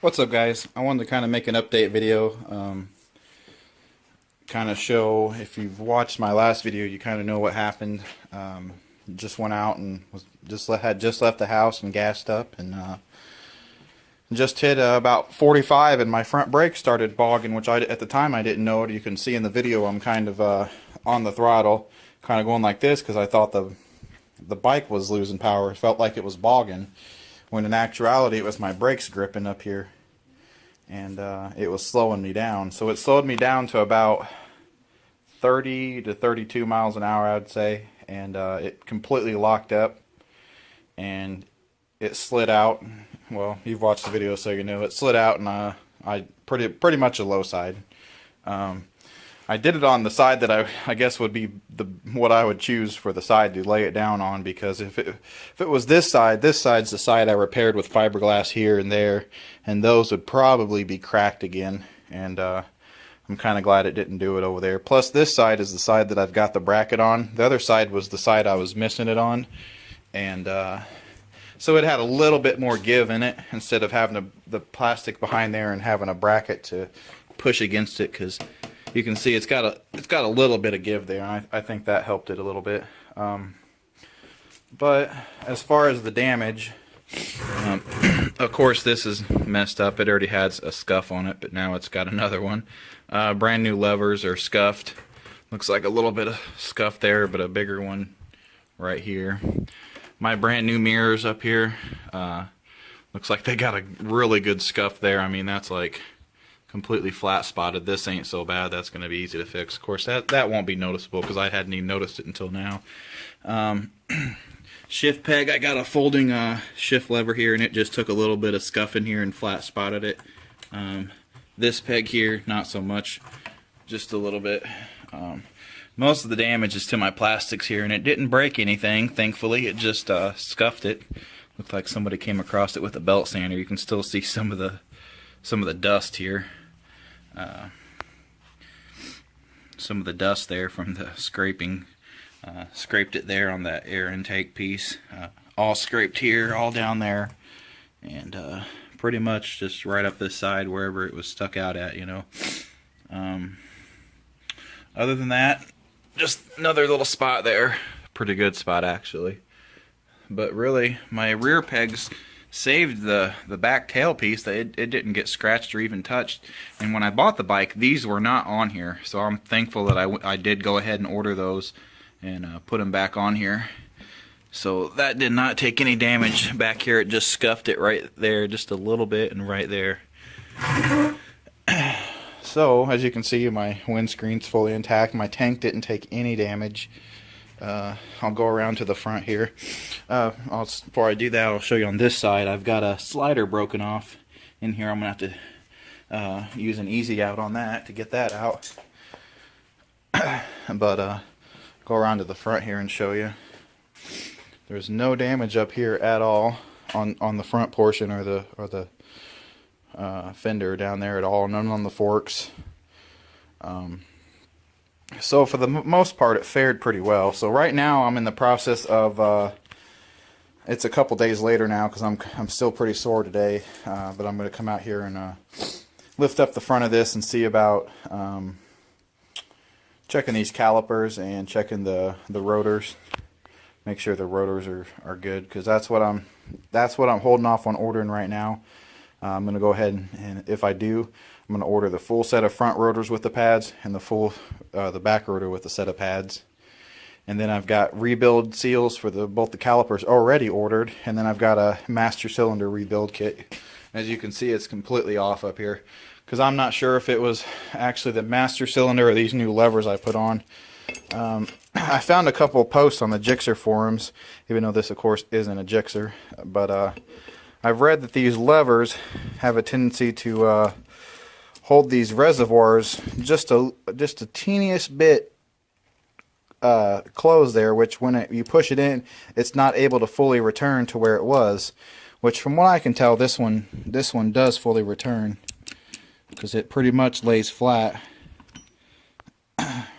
What's up, guys? I wanted to kind of make an update video, kind of show, if you've watched my last video, you kind of know what happened. Just went out and had just left the house and gassed up, and just hit about 45, and my front brake started bogging, which at the time I didn't know it. You can see in the video I'm kind of on the throttle, kind of going like this because I thought the bike was losing power. It felt like it was bogging, when in actuality it was my brakes gripping up here, and it was slowing me down. So it slowed me down to about 30 to 32 miles an hour, I'd say, and it completely locked up, and it slid out. Well, you've watched the video, so you know it slid out, and I pretty much a low side. I did it on the side that I guess would be what I would choose for the side to lay it down on, because if it was this side's the side I repaired with fiberglass here and there, and those would probably be cracked again, and I'm kind of glad it didn't do it over there. Plus, this side is the side that I've got the bracket on. The other side was the side I was missing it on, and so it had a little bit more give in it, instead of having the plastic behind there and having a bracket to push against it, because you can see it's got a little bit of give there. I think that helped it a little bit. But as far as the damage, of course this is messed up. It already has a scuff on it, but now it's got another one. Brand new levers are scuffed. Looks like a little bit of scuff there, but a bigger one right here. My brand new mirrors up here, looks like they got a really good scuff there. I mean, that's like completely flat spotted. This ain't so bad. That's going to be easy to fix. Of course, that won't be noticeable because I hadn't even noticed it until now. Shift peg, I got a folding shift lever here, and it just took a little bit of scuff in here and flat spotted it. This peg here, not so much, just a little bit. Most of the damage is to my plastics here, and it didn't break anything, thankfully. It just scuffed it. Looked like somebody came across it with a belt sander. You can still see some of the dust here. Some of the dust there from the scraping. Scraped it there on that air intake piece. All scraped here, all down there, and pretty much just right up this side wherever it was stuck out at, you know. Other than that, just another little spot there. Pretty good spot, actually. But really, my rear pegs saved the back tail piece. It didn't get scratched or even touched. And when I bought the bike, these were not on here. So I'm thankful that I did go ahead and order those and put them back on here. So that did not take any damage back here. It just scuffed it right there, just a little bit, and right there. So, as you can see, my windscreen's fully intact. My tank didn't take any damage. I'll go around to the front here. Before I do that, I'll show you on this side. I've got a slider broken off in here. I'm going to have to use an easy out on that to get that out. But go around to the front here and show you. There's no damage up here at all on the front portion or the fender down there at all. None on the forks. So for the most part, it fared pretty well. So right now I'm in the process of it's a couple days later now because I'm still pretty sore today, but I'm going to come out here and lift up the front of this and see about checking these calipers and checking the rotors. Make sure the rotors are good, because that's what I'm holding off on ordering right now. I'm going to go ahead and if I do, I'm going to order the full set of front rotors with the pads and the back rotor with the set of pads. And then I've got rebuild seals for both the calipers already ordered, and then I've got a master cylinder rebuild kit. As you can see, it's completely off up here, because I'm not sure if it was actually the master cylinder or these new levers I put on. I found a couple of posts on the Gixxer forums, even though this of course isn't a Gixxer, but I've read that these levers have a tendency to hold these reservoirs just a teeniest bit closed there, which when you push it in, it's not able to fully return to where it was. Which, from what I can tell, this one does fully return, because it pretty much lays flat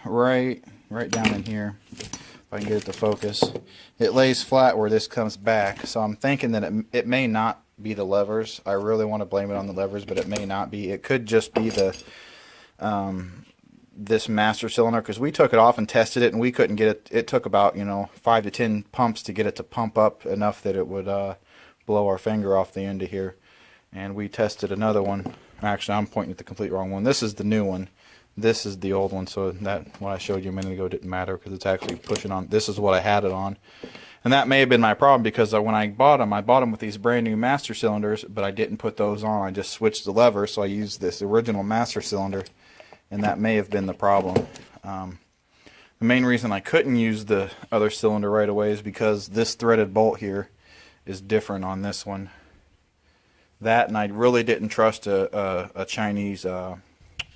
right down in here. If I can get it to focus, it lays flat where this comes back. So I'm thinking that it may not be the levers. I really want to blame it on the levers, but it may not be. It could just be the this master cylinder, because we took it off and tested it and we couldn't get it. It took about 5 to 10 pumps to get it to pump up enough that it would blow our finger off the end of here. And we tested another one. Actually, I'm pointing at the complete wrong one. This is the new one. This is the old one, so that what I showed you a minute ago didn't matter because it's actually pushing on. This is what I had it on. And that may have been my problem, because when I bought them with these brand new master cylinders, but I didn't put those on. I just switched the lever, so I used this original master cylinder, and that may have been the problem. The main reason I couldn't use the other cylinder right away is because this threaded bolt here is different on this one. That, and I really didn't trust a Chinese.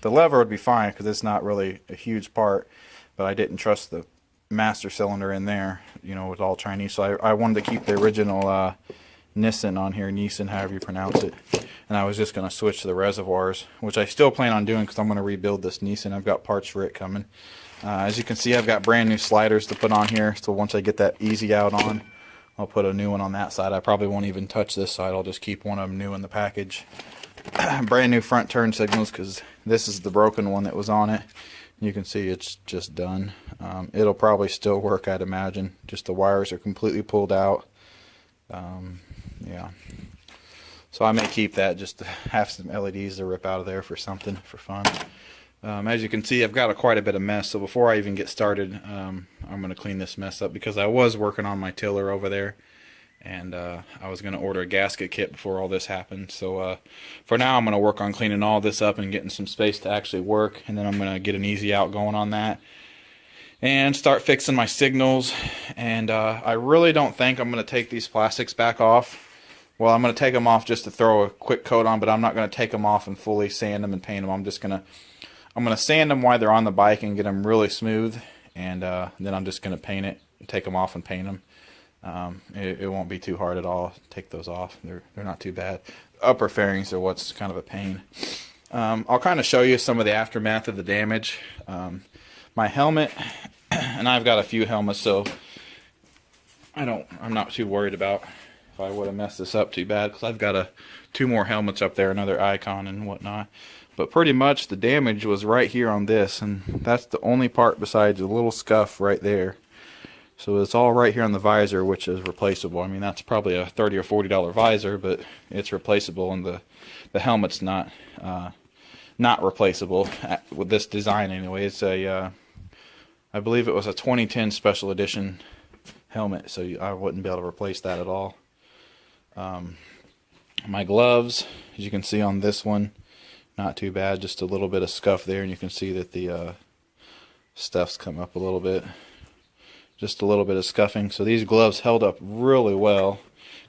The lever would be fine because it's not really a huge part, but I didn't trust the master cylinder in there. With all Chinese, so I wanted to keep the original Nissan on here, Nissan, however you pronounce it. And I was just going to switch to the reservoirs, which I still plan on doing because I'm going to rebuild this Nissan. I've got parts for it coming. As you can see, I've got brand new sliders to put on here, so once I get that easy out on, I'll put a new one on that side. I probably won't even touch this side. I'll just keep one of them new in the package. Brand new front turn signals, because this is the broken one that was on it. You can see it's just done. It'll probably still work, I'd imagine. Just the wires are completely pulled out. Yeah. So I may keep that just to have some LEDs to rip out of there for something, for fun. As you can see, I've got quite a bit of mess. So before I even get started, I'm going to clean this mess up, because I was working on my tiller over there. And I was going to order a gasket kit before all this happened. So for now, I'm going to work on cleaning all this up and getting some space to actually work. And then I'm going to get an easy out going on that. And start fixing my signals. And I really don't think I'm going to take these plastics back off. Well, I'm going to take them off just to throw a quick coat on. But I'm not going to take them off and fully sand them and paint them. I'm going to sand them while they're on the bike and get them really smooth. And then I'm just going to paint it, take them off and paint them. It won't be too hard at all. Take those off. They're not too bad. Upper fairings are what's kind of a pain. I'll kind of show you some of the aftermath of the damage. My helmet, and I've got a few helmets, so I'm not too worried about if I would have messed this up too bad, because I've got 2 more helmets up there, another Icon and whatnot. But pretty much the damage was right here on this, and that's the only part besides a little scuff right there. So it's all right here on the visor, which is replaceable. I mean, that's probably a $30 or $40 visor, but it's replaceable, and the helmet's not replaceable with this design anyway. It's I believe it was a 2010 special edition helmet, so I wouldn't be able to replace that at all. My gloves, as you can see on this one, not too bad. Just a little bit of scuff there, and you can see that the stuff's come up a little bit. Just a little bit of scuffing. So these gloves held up really well,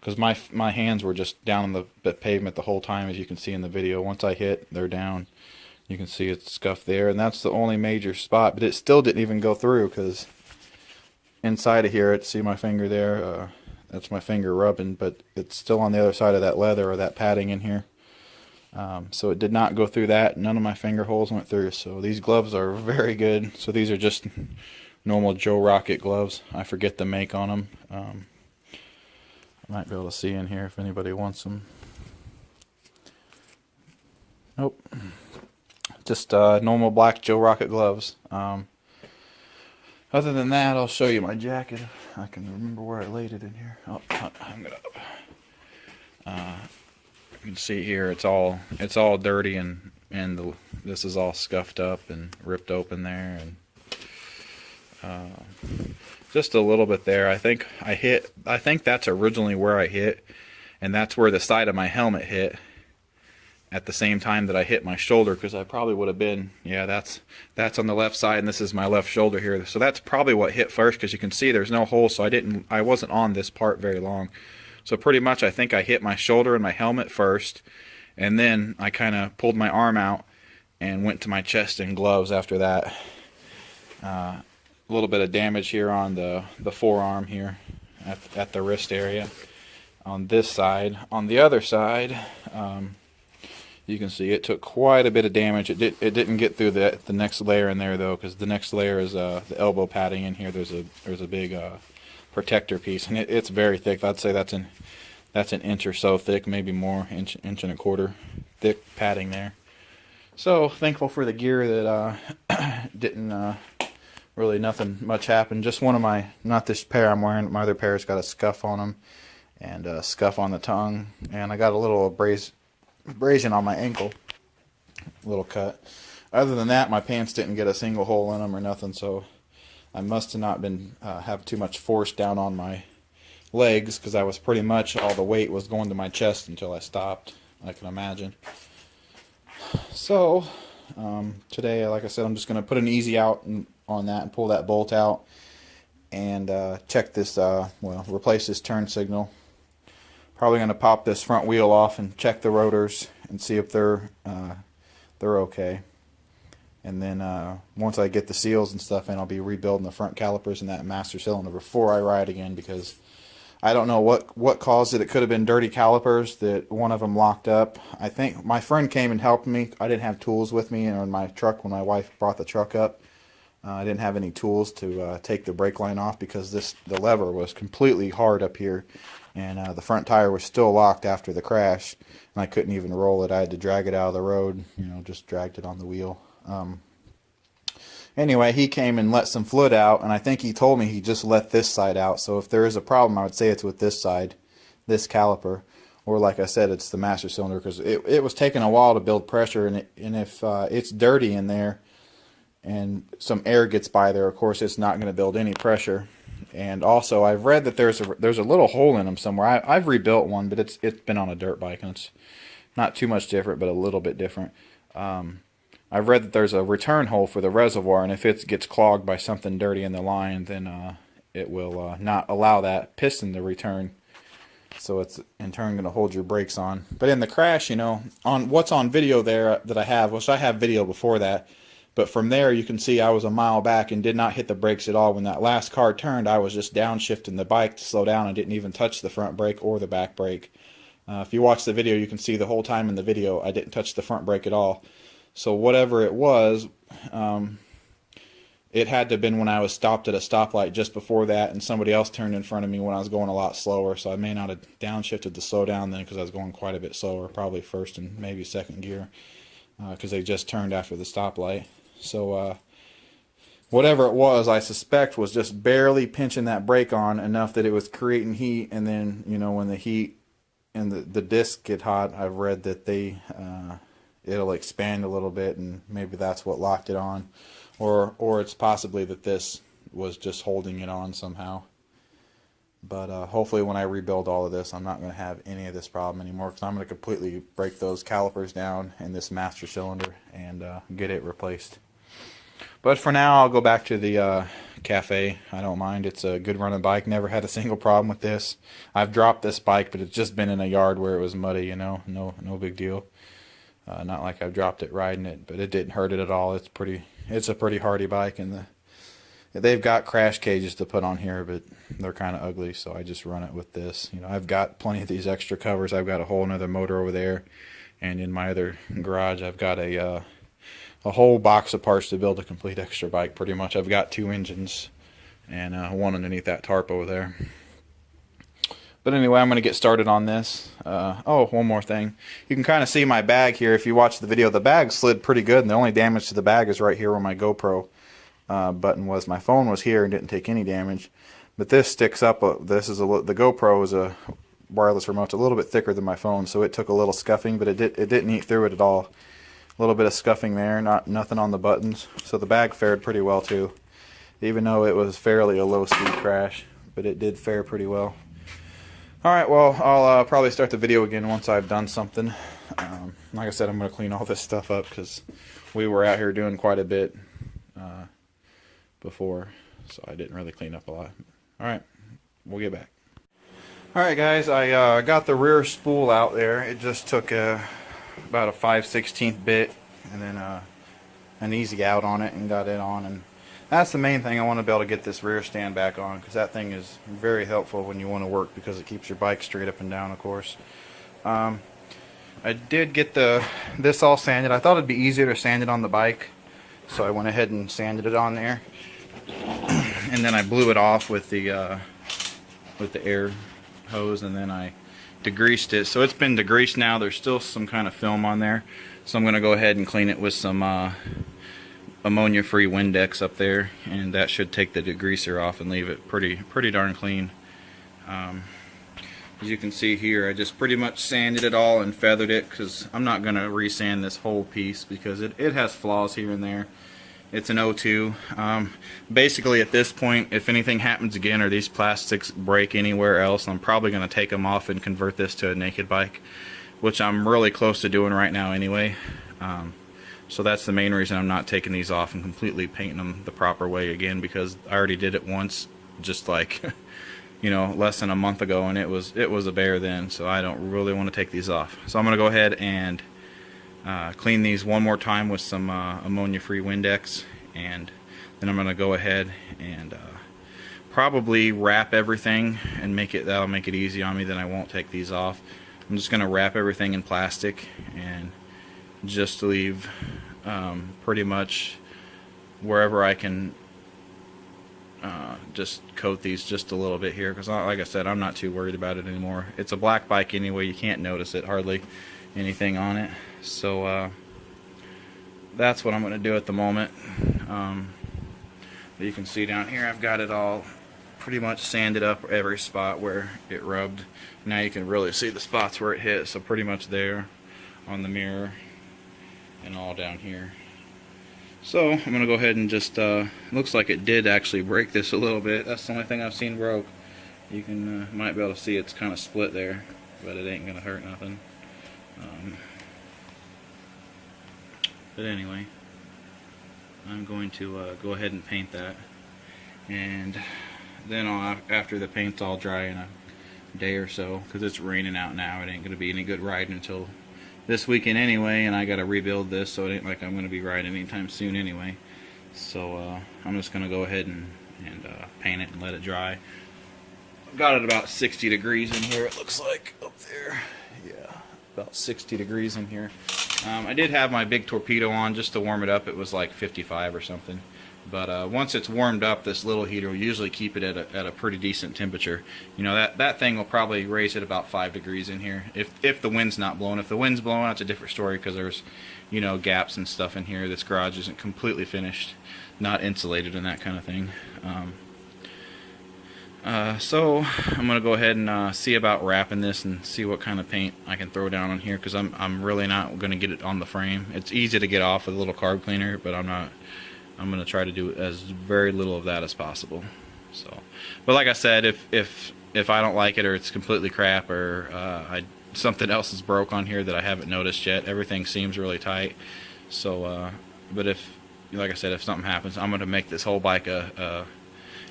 because my hands were just down on the pavement the whole time, as you can see in the video. Once I hit, they're down. You can see it's scuffed there, and that's the only major spot. But it still didn't even go through, because inside of here, see my finger there? That's my finger rubbing, but it's still on the other side of that leather or that padding in here. So it did not go through that. None of my finger holes went through. So these gloves are very good. So these are just normal Joe Rocket gloves. I forget the make on them. I might be able to see in here if anybody wants them. Nope. Just normal black Joe Rocket gloves. Other than that, I'll show you my jacket. I can remember where I laid it in here. Oh, hung it up. You can see here it's all dirty, and this is all scuffed up and ripped open there, and just a little bit there. I think that's originally where I hit, and that's where the side of my helmet hit at the same time that I hit my shoulder, because I probably would have been, yeah, that's on the left side, and this is my left shoulder here. So that's probably what hit first, because you can see there's no hole, so I wasn't on this part very long. So pretty much I think I hit my shoulder and my helmet first, and then I kind of pulled my arm out and went to my chest and gloves after that. A little bit of damage here on the forearm here at the wrist area on this side. On the other side, you can see it took quite a bit of damage. It didn't get through the next layer in there though, because the next layer is the elbow padding in here. There's a big protector piece, and it's very thick. I'd say that's That's an inch or so thick, maybe more, inch and a quarter thick padding there. So thankful for the gear that didn't really nothing much happened. Just one of my, not this pair I'm wearing, my other pair's got a scuff on them and a scuff on the tongue, and I got a little abrasion on my ankle, a little cut. Other than that, my pants didn't get a single hole in them or nothing, so I must have not been have too much force down on my legs, because I was pretty much, all the weight was going to my chest until I stopped, I can imagine. So today, like I said, I'm just going to put an easy out on that and pull that bolt out and check this, well, replace this turn signal. Probably going to pop this front wheel off and check the rotors and see if they're okay. And then once I get the seals and stuff in, I'll be rebuilding the front calipers and that master cylinder before I ride again, because I don't know what caused it. It could have been dirty calipers that one of them locked up. I think my friend came and helped me. I didn't have tools with me in my truck when my wife brought the truck up. I didn't have any tools to take the brake line off, because the lever was completely hard up here, and the front tire was still locked after the crash, and I couldn't even roll it. I had to drag it out of the road, just dragged it on the wheel. Anyway, he came and let some fluid out, and I think he told me he just let this side out. So if there is a problem, I would say it's with this side, this caliper, or like I said, it's the master cylinder, because it was taking a while to build pressure, and if it's dirty in there and some air gets by there, of course it's not going to build any pressure. And also, I've read that there's a little hole in them somewhere. I've rebuilt one, but it's been on a dirt bike, and it's not too much different, but a little bit different. I've read that there's a return hole for the reservoir, and if it gets clogged by something dirty in the line, then it will not allow that piston to return. So it's in turn going to hold your brakes on. But in the crash, on what's on video there that I have, which I have video before that, but from there you can see I was a mile back and did not hit the brakes at all. When that last car turned, I was just downshifting the bike to slow down and didn't even touch the front brake or the back brake. If you watch the video, you can see the whole time in the video I didn't touch the front brake at all. So whatever it was, it had to have been when I was stopped at a stoplight just before that, and somebody else turned in front of me when I was going a lot slower. So I may not have downshifted to slow down then, because I was going quite a bit slower, probably first and maybe second gear, because they just turned after the stoplight. So whatever it was, I suspect was just barely pinching that brake on enough that it was creating heat, and then when the heat and the discs get hot, I've read that it'll expand a little bit, and maybe that's what locked it on, or it's possibly that this was just holding it on somehow. But hopefully when I rebuild all of this, I'm not going to have any of this problem anymore, because I'm going to completely break those calipers down in this master cylinder and get it replaced. But for now, I'll go back to the cafe. I don't mind. It's a good running bike. Never had a single problem with this. I've dropped this bike, but it's just been in a yard where it was muddy, no big deal. Not like I've dropped it riding it, but it didn't hurt it at all. It's a pretty hardy bike, and they've got crash cages to put on here, but they're kind of ugly, so I just run it with this. I've got plenty of these extra covers. I've got a whole another motor over there, and in my other garage I've got a whole box of parts to build a complete extra bike. Pretty much I've got 2 engines and one underneath that tarp over there. But anyway, I'm going to get started on this. Oh, one more thing. You can kind of see my bag here. If you watch the video, the bag slid pretty good, and the only damage to the bag is right here where my GoPro button was. My phone was here and didn't take any damage. But this sticks up. The GoPro is a wireless remote. It's a little bit thicker than my phone, so it took a little scuffing, but it didn't eat through it at all. A little bit of scuffing there, nothing on the buttons. So the bag fared pretty well too, even though it was fairly a low-speed crash, but it did fare pretty well. Alright, well, I'll probably start the video again once I've done something. Like I said, I'm going to clean all this stuff up, because we were out here doing quite a bit before, so I didn't really clean up a lot. Alright, we'll get back. Alright guys, I got the rear spool out there. It just took about a 5/16 bit and then an easy out on it and got it on, and that's the main thing. I want to be able to get this rear stand back on, because that thing is very helpful when you want to work, because it keeps your bike straight up and down, of course. I did get this all sanded. I thought it'd be easier to sand it on the bike, so I went ahead and sanded it on there. And then I blew it off with the air hose, and then I degreased it. So it's been degreased now. There's still some kind of film on there. So I'm going to go ahead and clean it with some ammonia-free Windex up there, and that should take the degreaser off and leave it pretty darn clean. As you can see here, I just pretty much sanded it all and feathered it, because I'm not going to resand this whole piece because it has flaws here and there. It's an O2. Basically at this point, if anything happens again or these plastics break anywhere else, I'm probably going to take them off and convert this to a naked bike, which I'm really close to doing right now anyway. So that's the main reason I'm not taking these off and completely painting them the proper way again, because I already did it once, just like you know, less than a month ago, and it was a bear then. So I don't really want to take these off. So I'm going to go ahead and clean these one more time with some ammonia-free Windex, and then I'm going to go ahead and probably wrap everything and that'll make it easy on me. Then I won't take these off. I'm just going to wrap everything in plastic and just leave pretty much wherever I can just coat these just a little bit here, because like I said, I'm not too worried about it anymore. It's a black bike anyway, you can't notice it hardly anything on it. So that's what I'm going to do at the moment. You can see down here I've got it all pretty much sanded up every spot where it rubbed. Now you can really see the spots where it hit, so pretty much there on the mirror and all down here. So I'm going to go ahead and just, looks like it did actually break this a little bit. That's the only thing I've seen broke. You can might be able to see it's kind of split there, but it ain't going to hurt nothing. But anyway, I'm going to go ahead and paint that, and then after the paint's all dry in a day or so, because it's raining out now, it ain't going to be any good riding until this weekend anyway, and I got to rebuild this, so it ain't like I'm going to be riding anytime soon anyway. So I'm just going to go ahead and paint it and let it dry. I've got it about 60 degrees in here, it looks like, up there. Yeah, about 60 degrees in here. I did have my big torpedo on just to warm it up. It was like 55 or something. But once it's warmed up, this little heater will usually keep it at a pretty decent temperature. You know, that thing will probably raise it about 5 degrees in here if the wind's not blowing. If the wind's blowing, it's a different story, because there's, you know, gaps and stuff in here. This garage isn't completely finished, not insulated and that kind of thing. So I'm gonna go ahead and see about wrapping this and see what kind of paint I can throw down on here, because I'm really not gonna get it on the frame. It's easy to get off with a little carb cleaner, but I'm gonna try to do as very little of that as possible. So, but like I said, if I don't like it, or it's completely crap, or something else is broke on here that I haven't noticed yet, everything seems really tight. So, but like I said, if something happens, I'm gonna make this whole bike a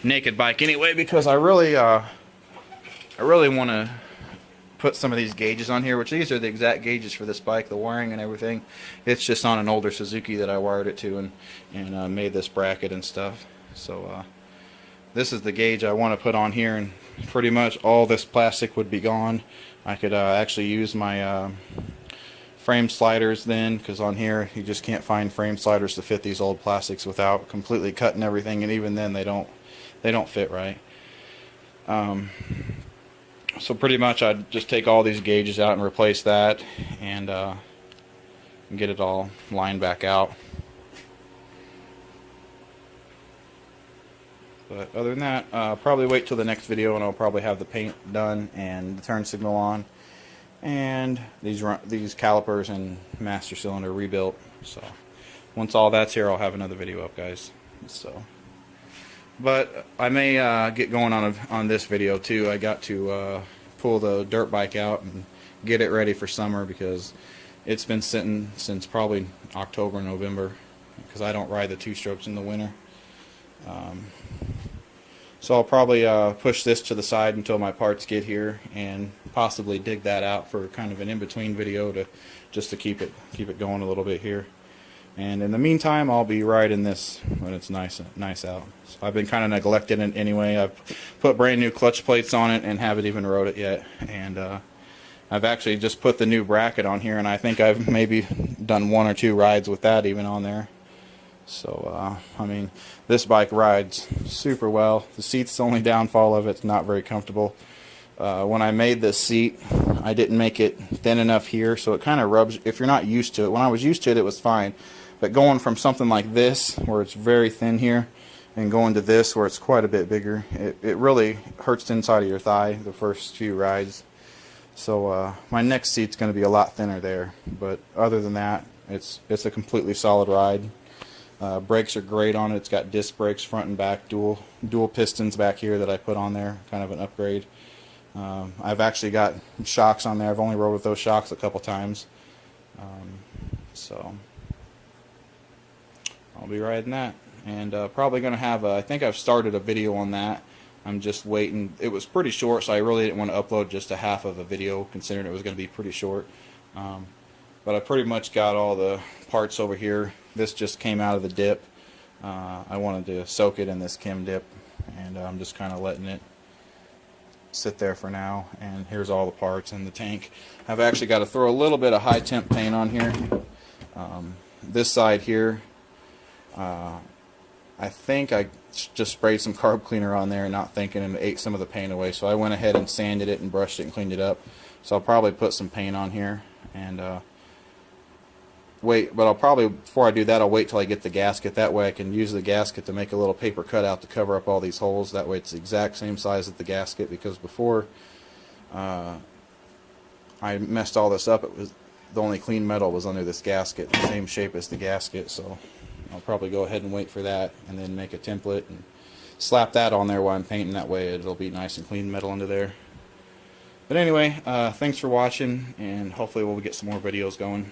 naked bike anyway, because I really want to put some of these gauges on here, which these are the exact gauges for this bike, the wiring and everything. It's just on an older Suzuki that I wired it to and made this bracket and stuff. So this is the gauge I want to put on here, and pretty much all this plastic would be gone. I could actually use my frame sliders then, because on here you just can't find frame sliders to fit these old plastics without completely cutting everything, and even then they don't fit right. So pretty much I'd just take all these gauges out and replace that, and get it all lined back out. But other than that, probably wait till the next video, and I'll probably have the paint done and the turn signal on, and these calipers and master cylinder rebuilt. So once all that's here, I'll have another video up, guys. So, but I may get going on this video too. I got to pull the dirt bike out and get it ready for summer, because it's been sitting since probably October, November, because I don't ride the two-strokes in the winter. So I'll probably push this to the side until my parts get here, and possibly dig that out for kind of an in-between video just to keep it going a little bit here. And in the meantime, I'll be riding this when it's nice out. So I've been kind of neglecting it anyway. I've put brand new clutch plates on it and haven't even rode it yet. And I've actually just put the new bracket on here, and I think I've maybe done 1 or 2 rides with that even on there. So I mean, this bike rides super well. The seat's the only downfall of it. It's not very comfortable. when I made this seat, I didn't make it thin enough here, so it kind of rubs if you're not used to it. When I was used to it, it was fine, but going from something like this where it's very thin here and going to this where it's quite a bit bigger, it really hurts the inside of your thigh the first few rides. So my next seat's going to be a lot thinner there, but other than that, it's a completely solid ride. Brakes are great on it. It's got disc brakes front and back, dual pistons back here that I put on there, kind of an upgrade. I've actually got shocks on there. I've only rode with those shocks a couple times, so I'll be riding that, and probably going to have I think I've started a video on that. I'm just waiting. It was pretty short, so I really didn't want to upload just a half of a video, considering it was going to be pretty short. But I pretty much got all the parts over here. This just came out of the dip. I wanted to soak it in this Chem dip, and I'm just kind of letting it sit there for now. And here's all the parts in the tank. I've actually got to throw a little bit of high temp paint on here. This side here, I think I just sprayed some carb cleaner on there, not thinking, and ate some of the paint away. So I went ahead and sanded it and brushed it and cleaned it up. So I'll probably put some paint on here and wait. But I'll probably, before I do that, I'll wait till I get the gasket. That way I can use the gasket to make a little paper cutout to cover up all these holes. That way it's the exact same size as the gasket, because before I messed all this up, it was the only clean metal was under this gasket, the same shape as the gasket. So I'll probably go ahead and wait for that, and then make a template and slap that on there while I'm painting. That way it'll be nice and clean metal under there. But anyway, thanks for watching, and hopefully we'll get some more videos going.